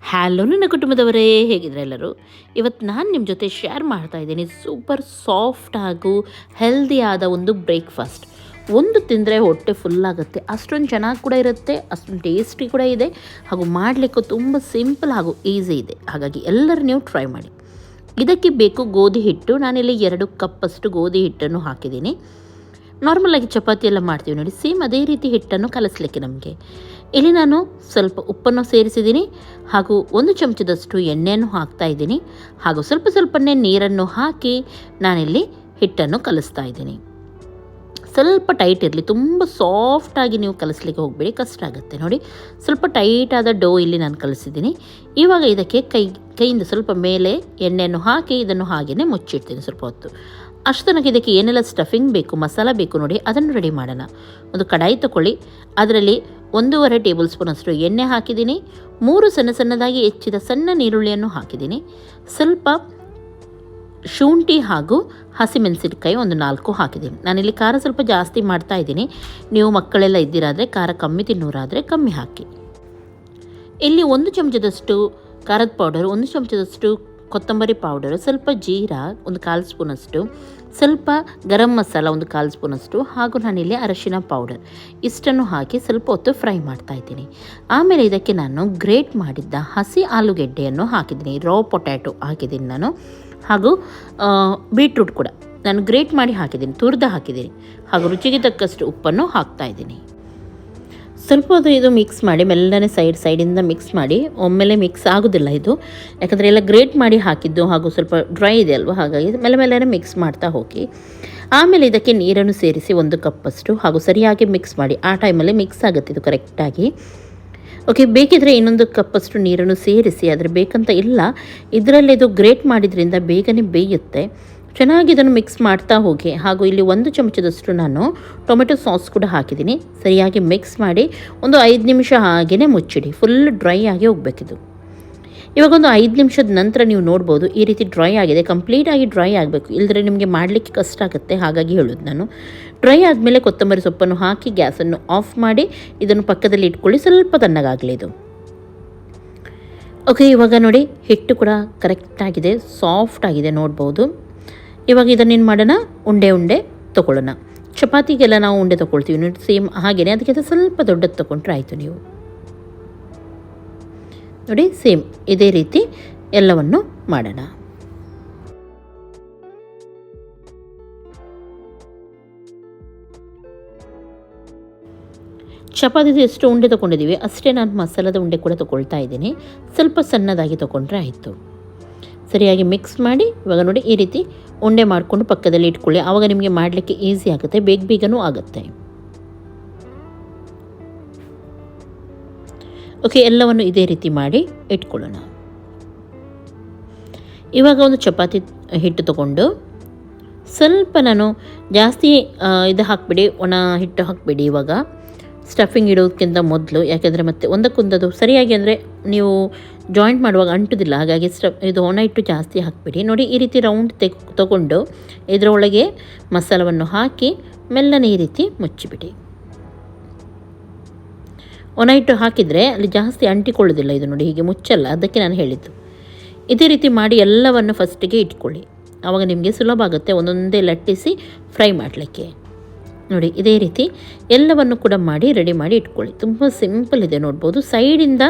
Hello ನನ್ನ ಕುಟುಂಬದವರೇ, ಹೇಗಿದ್ರೆ ಎಲ್ಲರೂ. ಇವತ್ತು ನಾನು ನಿಮ್ಮ ಜೊತೆ ಶೇರ್ ಮಾಡ್ತಾ ಇದ್ದೀನಿ ಸೂಪರ್ ಸಾಫ್ಟ್ ಹಾಗೂ ಹೆಲ್ದಿಯಾದ ಒಂದು ಬ್ರೇಕ್ಫಾಸ್ಟ್. ಒಂದು ತಿಂದರೆ ಹೊಟ್ಟೆ ಫುಲ್ಲಾಗುತ್ತೆ, ಅಷ್ಟೊಂದು ಚೆನ್ನಾಗಿ ಕೂಡ ಇರುತ್ತೆ, ಅಷ್ಟೊಂದು ಟೇಸ್ಟಿ ಕೂಡ ಇದೆ, ಹಾಗೂ ಮಾಡಲಿಕ್ಕೂ ತುಂಬ ಸಿಂಪಲ್ ಹಾಗೂ ಈಸಿ ಇದೆ. ಹಾಗಾಗಿ ಎಲ್ಲರೂ ನೀವು ಟ್ರೈ ಮಾಡಿ. ಇದಕ್ಕೆ ಬೇಕು ಗೋಧಿ ಹಿಟ್ಟು. ನಾನಿಲ್ಲಿ 2 ಕಪ್ಪಷ್ಟು ಗೋಧಿ ಹಿಟ್ಟನ್ನು ಹಾಕಿದ್ದೀನಿ. ನಾರ್ಮಲಾಗಿ ಚಪಾತಿ ಎಲ್ಲ ಮಾಡ್ತೀವಿ ನೋಡಿ, ಸೇಮ್ ಅದೇ ರೀತಿ ಹಿಟ್ಟನ್ನು ಕಲಿಸ್ಲಿಕ್ಕೆ ನಮಗೆ. ಇಲ್ಲಿ ನಾನು ಸ್ವಲ್ಪ ಉಪ್ಪನ್ನು ಸೇರಿಸಿದ್ದೀನಿ, ಹಾಗೂ 1 ಚಮಚದಷ್ಟು ಎಣ್ಣೆಯನ್ನು ಹಾಕ್ತಾ ಇದ್ದೀನಿ, ಹಾಗೂ ಸ್ವಲ್ಪನೇ ನೀರನ್ನು ಹಾಕಿ ನಾನಿಲ್ಲಿ ಹಿಟ್ಟನ್ನು ಕಲಿಸ್ತಾ ಇದ್ದೀನಿ. ಸ್ವಲ್ಪ ಟೈಟ್ ಇರಲಿ, ತುಂಬ ಸಾಫ್ಟಾಗಿ ನೀವು ಕಲಿಸ್ಲಿಕ್ಕೆ ಹೋಗಬೇಡಿ, ಕಷ್ಟ ಆಗುತ್ತೆ ನೋಡಿ. ಸ್ವಲ್ಪ ಟೈಟಾದ ಡೋ ಇಲ್ಲಿ ನಾನು ಕಲಿಸಿದ್ದೀನಿ. ಇವಾಗ ಇದಕ್ಕೆ ಕೈಯಿಂದ ಸ್ವಲ್ಪ ಮೇಲೆ ಎಣ್ಣೆಯನ್ನು ಹಾಕಿ ಇದನ್ನು ಹಾಗೆಯೇ ಮುಚ್ಚಿಡ್ತೀನಿ ಸ್ವಲ್ಪ ಹೊತ್ತು. ಅಷ್ಟು ತನಕ ಇದಕ್ಕೆ ಏನೆಲ್ಲ ಸ್ಟಫಿಂಗ್ ಬೇಕು, ಮಸಾಲ ಬೇಕು ನೋಡಿ, ಅದನ್ನು ರೆಡಿ ಮಾಡೋಣ. ಒಂದು ಕಡಾಯಿ ತಗೊಳ್ಳಿ, ಅದರಲ್ಲಿ 1.5 ಟೇಬಲ್ ಸ್ಪೂನ್ ಅಷ್ಟು ಎಣ್ಣೆ ಹಾಕಿದ್ದೀನಿ. 3 ಸಣ್ಣದಾಗಿ ಹೆಚ್ಚಿದ ಸಣ್ಣ ಈರುಳ್ಳಿಯನ್ನು ಹಾಕಿದ್ದೀನಿ. ಸ್ವಲ್ಪ ಶುಂಠಿ ಹಾಗೂ ಹಸಿಮೆಣಸಿನಕಾಯಿ 4 ಹಾಕಿದ್ದೀನಿ. ನಾನಿಲ್ಲಿ ಖಾರ ಸ್ವಲ್ಪ ಜಾಸ್ತಿ ಮಾಡ್ತಾ ಇದ್ದೀನಿ. ನೀವು ಮಕ್ಕಳೆಲ್ಲ ಇದ್ದೀರಾದರೆ, ಖಾರ ಕಮ್ಮಿ ತಿನ್ನೋರಾದರೆ ಕಮ್ಮಿ ಹಾಕಿ. ಇಲ್ಲಿ 1 ಚಮಚದಷ್ಟು ಖಾರದ ಪೌಡರ್, 1 ಚಮಚದಷ್ಟು ಕೊತ್ತಂಬರಿ ಪೌಡರು, ಸ್ವಲ್ಪ ಜೀರಾ 1/4 ಸ್ಪೂನಷ್ಟು, ಸ್ವಲ್ಪ ಗರಂ ಮಸಾಲ 1/4 ಸ್ಪೂನಷ್ಟು, ಹಾಗೂ ನಾನಿಲ್ಲಿ ಅರಶಿನ ಪೌಡರ್ ಇಷ್ಟನ್ನು ಹಾಕಿ ಸ್ವಲ್ಪ ಹೊತ್ತು ಫ್ರೈ ಮಾಡ್ತಾ ಇದ್ದೀನಿ. ಆಮೇಲೆ ಇದಕ್ಕೆ ನಾನು ಗ್ರೇಟ್ ಮಾಡಿದ್ದ ಹಸಿ ಆಲೂಗೆಡ್ಡೆಯನ್ನು ಹಾಕಿದ್ದೀನಿ, ರಾ ಪೊಟ್ಯಾಟೊ ಹಾಕಿದ್ದೀನಿ ನಾನು, ಹಾಗೂ ಬೀಟ್ರೂಟ್ ಕೂಡ ನಾನು ಗ್ರೇಟ್ ಮಾಡಿ ಹಾಕಿದ್ದೀನಿ, ತುರಿದು ಹಾಕಿದ್ದೀನಿ, ಹಾಗೂ ರುಚಿಗೆ ತಕ್ಕಷ್ಟು ಉಪ್ಪನ್ನು ಹಾಕ್ತಾ ಇದ್ದೀನಿ. ಸ್ವಲ್ಪ ಹೊತ್ತು ಇದು ಮಿಕ್ಸ್ ಮಾಡಿ ಮೆಲ್ಲನೆ ಸೈಡಿಂದ ಮಿಕ್ಸ್ ಮಾಡಿ. ಒಮ್ಮೆಲೆ ಮಿಕ್ಸ್ ಆಗೋದಿಲ್ಲ ಇದು, ಯಾಕಂದರೆ ಎಲ್ಲ ಗ್ರೇಟ್ ಮಾಡಿ ಹಾಕಿದ್ದು ಹಾಗೂ ಸ್ವಲ್ಪ ಡ್ರೈ ಇದೆ ಅಲ್ವ, ಹಾಗಾಗಿ ಮೆಲ್ಲನೆ ಮಿಕ್ಸ್ ಮಾಡ್ತಾ ಹೋಗಿ. ಆಮೇಲೆ ಇದಕ್ಕೆ ನೀರನ್ನು ಸೇರಿಸಿ 1 ಕಪ್ಪಷ್ಟು, ಹಾಗೂ ಸರಿಯಾಗಿ ಮಿಕ್ಸ್ ಮಾಡಿ. ಆ ಟೈಮಲ್ಲಿ ಮಿಕ್ಸ್ ಆಗುತ್ತೆ ಇದು ಕರೆಕ್ಟಾಗಿ. ಓಕೆ, ಬೇಕಿದ್ರೆ 1 ಕಪ್ಪಷ್ಟು ನೀರನ್ನು ಸೇರಿಸಿ, ಆದರೆ ಬೇಕಂತ ಇಲ್ಲ, ಇದರಲ್ಲಿ ಇದು ಗ್ರೇಟ್ ಮಾಡಿದ್ರಿಂದ ಬೇಗನೆ ಬೇಯುತ್ತೆ. ಚೆನ್ನಾಗಿ ಇದನ್ನು ಮಿಕ್ಸ್ ಮಾಡ್ತಾ ಹೋಗಿ. ಹಾಗೂ ಇಲ್ಲಿ 1 ಚಮಚದಷ್ಟು ನಾನು ಟೊಮೆಟೊ ಸಾಸ್ ಕೂಡ ಹಾಕಿದ್ದೀನಿ. ಸರಿಯಾಗಿ ಮಿಕ್ಸ್ ಮಾಡಿ ಒಂದು 5 ನಿಮಿಷ ಹಾಗೆಯೇ ಮುಚ್ಚಿಡಿ, ಫುಲ್ ಡ್ರೈ ಆಗಿ ಹೋಗಬೇಕಿದು. ಇವಾಗ ಒಂದು 5 ನಿಮಿಷದ ನಂತರ ನೀವು ನೋಡ್ಬೋದು ಈ ರೀತಿ ಡ್ರೈ ಆಗಿದೆ. ಕಂಪ್ಲೀಟಾಗಿ ಡ್ರೈ ಆಗಬೇಕು, ಇಲ್ಲದ್ರೆ ನಿಮಗೆ ಮಾಡಲಿಕ್ಕೆ ಕಷ್ಟ ಆಗುತ್ತೆ, ಹಾಗಾಗಿ ಹೇಳೋದು ನಾನು. ಡ್ರೈ ಆದಮೇಲೆ ಕೊತ್ತಂಬರಿ ಸೊಪ್ಪನ್ನು ಹಾಕಿ ಗ್ಯಾಸನ್ನು ಆಫ್ ಮಾಡಿ ಇದನ್ನು ಪಕ್ಕದಲ್ಲಿ ಇಟ್ಕೊಳ್ಳಿ, ಸ್ವಲ್ಪ ತಣ್ಣಗಾಗಲಿ ಇದು. ಓಕೆ, ಇವಾಗ ನೋಡಿ ಹಿಟ್ಟು ಕೂಡ ಕರೆಕ್ಟಾಗಿದೆ, ಸಾಫ್ಟ್ ಆಗಿದೆ ನೋಡ್ಬೋದು. ಇವಾಗ ಇದನ್ನೇನು ಮಾಡೋಣ, ಉಂಡೆ ತೊಗೊಳ್ಳೋಣ. ಚಪಾತಿಗೆಲ್ಲ ನಾವು ಉಂಡೆ ತೊಗೊಳ್ತೀವಿ ನೋಡಿ, ಸೇಮ್ ಹಾಗೆಯೇ ಅದಕ್ಕಿಂತ ಸ್ವಲ್ಪ ದೊಡ್ಡದು ತೊಗೊಂಡ್ರೆ ಆಯಿತು ನೀವು ನೋಡಿ. ಸೇಮ್ ಇದೇ ರೀತಿ ಎಲ್ಲವನ್ನು ಮಾಡೋಣ. ಚಪಾತಿದು ಎಷ್ಟು ಉಂಡೆ ತೊಗೊಂಡಿದ್ದೀವಿ ಅಷ್ಟೇ ನಾನು ಮಸಾಲದ ಉಂಡೆ ಕೂಡ ತೊಗೊಳ್ತಾ ಇದ್ದೀನಿ. ಸ್ವಲ್ಪ ಸಣ್ಣದಾಗಿ ತೊಗೊಂಡ್ರೆ ಆಯಿತು. ಸರಿಯಾಗಿ ಮಿಕ್ಸ್ ಮಾಡಿ ಇವಾಗ ನೋಡಿ ಈ ರೀತಿ ಉಂಡೆ ಮಾಡಿಕೊಂಡು ಪಕ್ಕದಲ್ಲಿ ಇಟ್ಕೊಳ್ಳಿ. ಆವಾಗ ನಿಮಗೆ ಮಾಡಲಿಕ್ಕೆ ಈಸಿ ಆಗುತ್ತೆ, ಬೇಗನೂ ಆಗುತ್ತೆ. ಓಕೆ, ಎಲ್ಲವನ್ನು ಇದೇ ರೀತಿ ಮಾಡಿ ಇಟ್ಕೊಳ್ಳೋಣ. ಇವಾಗ ಒಂದು ಚಪಾತಿ ಹಿಟ್ಟು ತಗೊಂಡು ಸ್ವಲ್ಪ ನಾನು ಜಾಸ್ತಿ ಇದು ಹಾಕಿಬಿಡಿ, ಒಣ ಹಿಟ್ಟು ಹಾಕಿಬಿಡಿ ಇವಾಗ ಸ್ಟಫಿಂಗ್ ಇಡೋದಕ್ಕಿಂತ ಮೊದಲು, ಯಾಕೆಂದರೆ ಮತ್ತೆ ಒಂದಕ್ಕೊಂದದು ಸರಿಯಾಗಿ ಅಂದರೆ ನೀವು ಜಾಯಿಂಟ್ ಮಾಡುವಾಗ ಅಂಟುದಿಲ್ಲ, ಹಾಗಾಗಿ ಇದು ಒಣ ಹಿಟ್ಟು ಜಾಸ್ತಿ ಹಾಕಿಬಿಡಿ. ನೋಡಿ ಈ ರೀತಿ ರೌಂಡ್ ತಗೊಂಡು ಇದರೊಳಗೆ ಮಸಾಲವನ್ನು ಹಾಕಿ ಮೆಲ್ಲನೆ ಈ ರೀತಿ ಮುಚ್ಚಿಬಿಡಿ. ಒಣ ಹಿಟ್ಟು ಹಾಕಿದರೆ ಅಲ್ಲಿ ಜಾಸ್ತಿ ಅಂಟಿಕೊಳ್ಳೋದಿಲ್ಲ ಇದು ನೋಡಿ, ಹೀಗೆ ಮುಚ್ಚಲ್ಲ, ಅದಕ್ಕೆ ನಾನು ಹೇಳಿದ್ದು. ಇದೇ ರೀತಿ ಮಾಡಿ ಎಲ್ಲವನ್ನು ಫಸ್ಟಿಗೆ ಇಟ್ಕೊಳ್ಳಿ, ಆವಾಗ ನಿಮಗೆ ಸುಲಭ ಆಗುತ್ತೆ ಒಂದೊಂದೇ ಲಟ್ಟಿಸಿ ಫ್ರೈ ಮಾಡಲಿಕ್ಕೆ. ನೋಡಿ ಇದೇ ರೀತಿ ಎಲ್ಲವನ್ನು ಕೂಡ ಮಾಡಿ ರೆಡಿ ಮಾಡಿ ಇಟ್ಕೊಳ್ಳಿ. ತುಂಬ ಸಿಂಪಲ್ ಇದೆ ನೋಡ್ಬೋದು. ಸೈಡಿಂದ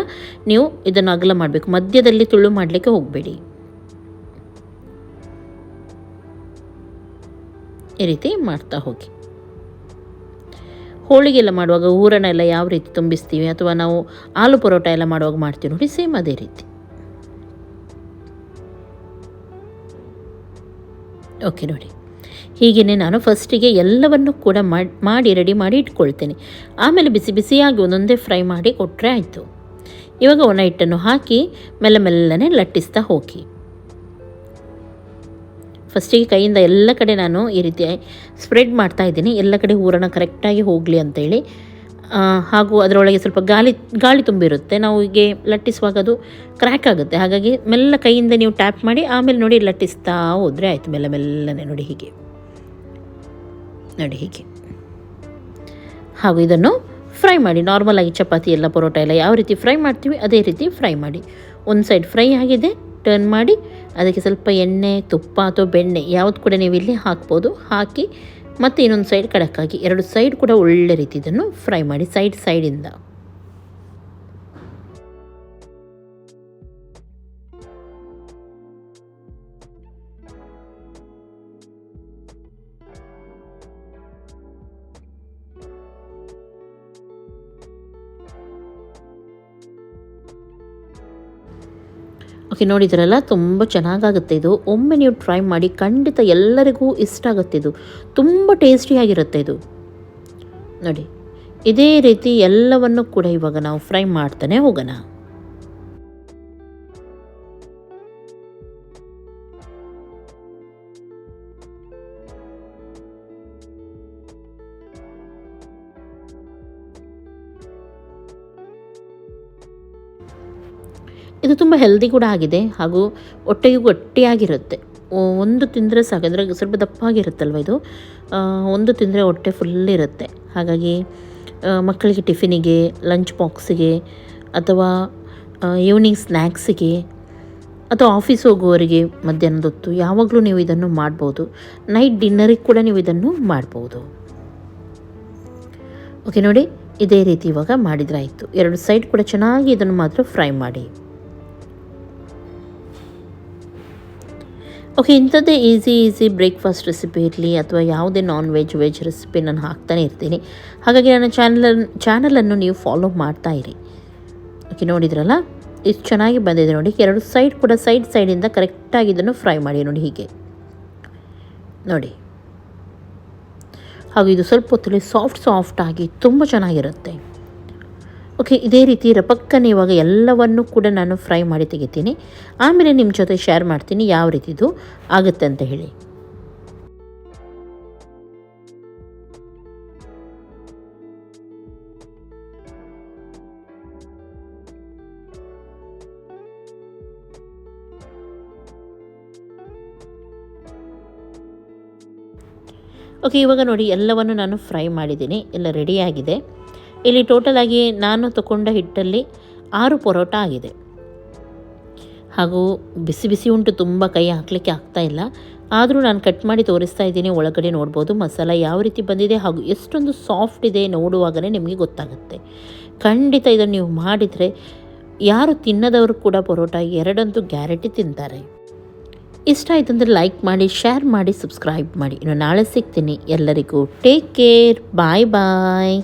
ನೀವು ಇದನ್ನು ಅಗಲ ಮಾಡಬೇಕು, ಮಧ್ಯದಲ್ಲಿ ತುಳು ಮಾಡಲಿಕ್ಕೆ ಹೋಗಬೇಡಿ. ಈ ರೀತಿ ಮಾಡ್ತಾ ಹೋಗಿ. ಹೋಳಿಗೆಲ್ಲ ಮಾಡುವಾಗ ಹೂರಣ ಎಲ್ಲ ಯಾವ ರೀತಿ ತುಂಬಿಸ್ತೀವಿ, ಅಥವಾ ನಾವು ಆಲೂ ಪರೋಟ ಎಲ್ಲ ಮಾಡುವಾಗ ಮಾಡ್ತೀವಿ ನೋಡಿ, ಸೇಮ್ ಅದೇ ರೀತಿ. ಓಕೆ ನೋಡಿ, ಹೀಗೆಯೇ ನಾನು ಫಸ್ಟಿಗೆ ಎಲ್ಲವನ್ನು ಕೂಡ ಮಾಡಿ ರೆಡಿ ಮಾಡಿ ಇಟ್ಕೊಳ್ತೇನೆ. ಆಮೇಲೆ ಬಿಸಿಯಾಗಿ ಒಂದೊಂದೇ ಫ್ರೈ ಮಾಡಿ ಕೊಟ್ಟರೆ ಆಯಿತು. ಇವಾಗ ಒಣ ಹಿಟ್ಟನ್ನು ಹಾಕಿ ಮೆಲ್ಲನೆ ಲಟ್ಟಿಸ್ತಾ ಹೋಗಿ. ಫಸ್ಟಿಗೆ ಕೈಯಿಂದ ಎಲ್ಲ ಕಡೆ ನಾನು ಈ ರೀತಿ ಸ್ಪ್ರೆಡ್ ಮಾಡ್ತಾ ಇದ್ದೀನಿ, ಎಲ್ಲ ಕಡೆ ಹೂರಣ ಕರೆಕ್ಟಾಗಿ ಹೋಗಲಿ ಅಂತೇಳಿ. ಹಾಗೂ ಅದರೊಳಗೆ ಸ್ವಲ್ಪ ಗಾಳಿ ತುಂಬಿರುತ್ತೆ, ನಾವು ಹೀಗೆ ಲಟ್ಟಿಸುವಾಗ ಅದು ಕ್ರ್ಯಾಕ್ ಆಗುತ್ತೆ, ಹಾಗಾಗಿ ಮೆಲ್ಲ ಕೈಯಿಂದ ನೀವು ಟ್ಯಾಪ್ ಮಾಡಿ ಆಮೇಲೆ ನೋಡಿ ಲಟ್ಟಿಸ್ತಾ ಹೋದರೆ ಆಯಿತು. ಮೆಲ್ಲನೆ ನೋಡಿ ಹೀಗೆ. ಹಾಗೂ ಇದನ್ನು ಫ್ರೈ ಮಾಡಿ. ನಾರ್ಮಲಾಗಿ ಚಪಾತಿ ಎಲ್ಲ ಪರೋಟ ಎಲ್ಲ ಯಾವ ರೀತಿ ಫ್ರೈ ಮಾಡ್ತೀವಿ ಅದೇ ರೀತಿ ಫ್ರೈ ಮಾಡಿ. ಒಂದು ಸೈಡ್ ಫ್ರೈ ಆಗಿದೆ, ಟರ್ನ್ ಮಾಡಿ ಅದಕ್ಕೆ ಸ್ವಲ್ಪ ಎಣ್ಣೆ, ತುಪ್ಪ ಅಥವಾ ಬೆಣ್ಣೆ ಯಾವುದು ಕೂಡ ನೀವು ಇಲ್ಲಿ ಹಾಕ್ಬೋದು. ಹಾಕಿ ಮತ್ತು ಇನ್ನೊಂದು ಸೈಡ್ ಕಡಕ್ಕಾಗಿ 2 ಸೈಡ್ ಕೂಡ ಒಳ್ಳೆ ರೀತಿ ಇದನ್ನು ಫ್ರೈ ಮಾಡಿ ಸೈಡಿಂದ. ಓಕೆ, ನೋಡಿದ್ರಲ್ಲ ತುಂಬ ಚೆನ್ನಾಗಾಗುತ್ತೆ ಇದು. ಒಮ್ಮೆ ನೀವು ಟ್ರೈ ಮಾಡಿ, ಖಂಡಿತ ಎಲ್ಲರಿಗೂ ಇಷ್ಟ ಆಗುತ್ತೆ. ಇದು ತುಂಬ ಟೇಸ್ಟಿಯಾಗಿರುತ್ತೆ ಇದು. ನೋಡಿ, ಇದೇ ರೀತಿ ಎಲ್ಲವನ್ನು ಕೂಡ ಇವಾಗ ನಾವು ಫ್ರೈ ಮಾಡ್ತಾನೆ ಹೋಗೋಣ. ಇದು ತುಂಬ ಹೆಲ್ದಿ ಕೂಡ ಆಗಿದೆ ಹಾಗೂ ಹೊಟ್ಟೆಗೂ ಗಟ್ಟಿಯಾಗಿರುತ್ತೆ. ಒಂದು ತಿಂದರೆ ಸಾಕಂದರೆ ಸ್ವಲ್ಪ ದಪ್ಪಾಗಿರುತ್ತಲ್ವ ಇದು. ಒಂದು ತಿಂದರೆ ಹೊಟ್ಟೆ ಫುಲ್ ಇರುತ್ತೆ. ಹಾಗಾಗಿ ಮಕ್ಕಳಿಗೆ ಟಿಫಿನಿಗೆ, ಲಂಚ್ ಬಾಕ್ಸಿಗೆ ಅಥವಾ ಈವ್ನಿಂಗ್ ಸ್ನ್ಯಾಕ್ಸಿಗೆ ಅಥವಾ ಆಫೀಸ್ ಹೋಗುವವರಿಗೆ ಮಧ್ಯಾಹ್ನದ ಹೊತ್ತು ಯಾವಾಗಲೂ ನೀವು ಇದನ್ನು ಮಾಡ್ಬೋದು. ನೈಟ್ ಡಿನ್ನರಿಗೆ ಕೂಡ ನೀವು ಇದನ್ನು ಮಾಡ್ಬೋದು. ಓಕೆ, ನೋಡಿ ಇದೇ ರೀತಿ ಇವಾಗ ಮಾಡಿದರೆ ಆಯಿತು. 2 ಸೈಡ್ ಕೂಡ ಚೆನ್ನಾಗಿ ಇದನ್ನು ಮಾತ್ರ ಫ್ರೈ ಮಾಡಿ. ಓಕೆ, ಇಂಥದ್ದೇ ಈಸಿ ಬ್ರೇಕ್ಫಾಸ್ಟ್ ರೆಸಿಪಿ ಇರಲಿ ಅಥವಾ ಯಾವುದೇ ನಾನ್ ವೆಜ್ ರೆಸಿಪಿ ನಾನು ಹಾಕ್ತಾನೆ ಇರ್ತೀನಿ. ಹಾಗಾಗಿ ನನ್ನ ಚಾನಲನ್ನು ನೀವು ಫಾಲೋ ಮಾಡ್ತಾ ಇರಿ. ಓಕೆ, ನೋಡಿದ್ರಲ್ಲ ಇಷ್ಟು ಚೆನ್ನಾಗಿ ಬಂದಿದೆ ನೋಡಿ. 2 ಸೈಡ್ ಕೂಡ ಸೈಡಿಂದ ಕರೆಕ್ಟಾಗಿ ಇದನ್ನು ಫ್ರೈ ಮಾಡಿ ನೋಡಿ ಹೀಗೆ ನೋಡಿ. ಹಾಗೂ ಇದು ಸ್ವಲ್ಪ ಹೊತ್ತಲ್ಲಿ ಸಾಫ್ಟ್ ಆಗಿ ತುಂಬ ಚೆನ್ನಾಗಿರುತ್ತೆ. ಓಕೆ, ಇದೇ ರೀತಿ ರಪಕ್ಕನೆ ಇವಾಗ ಎಲ್ಲವನ್ನೂ ಕೂಡ ನಾನು ಫ್ರೈ ಮಾಡಿ ತೆಗಿತೀನಿ. ಆಮೇಲೆ ನಿಮ್ಮ ಜೊತೆ ಶೇರ್ ಮಾಡ್ತೀನಿ ಯಾವ ರೀತಿದು ಆಗುತ್ತೆ ಅಂತ ಹೇಳಿ. ಓಕೆ, ಇವಾಗ ನೋಡಿ ಎಲ್ಲವನ್ನು ನಾನು ಫ್ರೈ ಮಾಡಿದ್ದೀನಿ, ಎಲ್ಲ ರೆಡಿಯಾಗಿದೆ. ಇಲ್ಲಿ ಟೋಟಲಾಗಿ ನಾನು ತಗೊಂಡ ಹಿಟ್ಟಲ್ಲಿ 6 ಪರೋಟ ಆಗಿದೆ. ಹಾಗೂ ಬಿಸಿ ಉಂಟು, ತುಂಬ ಕೈ ಹಾಕಲಿಕ್ಕೆ ಆಗ್ತಾಯಿಲ್ಲ. ಆದರೂ ನಾನು ಕಟ್ ಮಾಡಿ ತೋರಿಸ್ತಾ ಇದ್ದೀನಿ. ಒಳಗಡೆ ನೋಡ್ಬೋದು ಮಸಾಲ ಯಾವ ರೀತಿ ಬಂದಿದೆ ಹಾಗೂ ಎಷ್ಟೊಂದು ಸಾಫ್ಟ್ ಇದೆ. ನೋಡುವಾಗಲೇ ನಿಮಗೆ ಗೊತ್ತಾಗುತ್ತೆ. ಖಂಡಿತ ಇದನ್ನು ನೀವು ಮಾಡಿದರೆ ಯಾರು ತಿನ್ನದವರು ಕೂಡ ಪರೋಟ 2 ಗ್ಯಾರಂಟಿ ತಿಂತಾರೆ. ಇಷ್ಟ ಆಯ್ತಂದರೆ ಲೈಕ್ ಮಾಡಿ, ಶೇರ್ ಮಾಡಿ, ಸಬ್ಸ್ಕ್ರೈಬ್ ಮಾಡಿ. ಇನ್ನು ನಾಳೆ ಸಿಗ್ತೀನಿ. ಎಲ್ಲರಿಗೂ ಟೇಕ್ ಕೇರ್. ಬಾಯ್.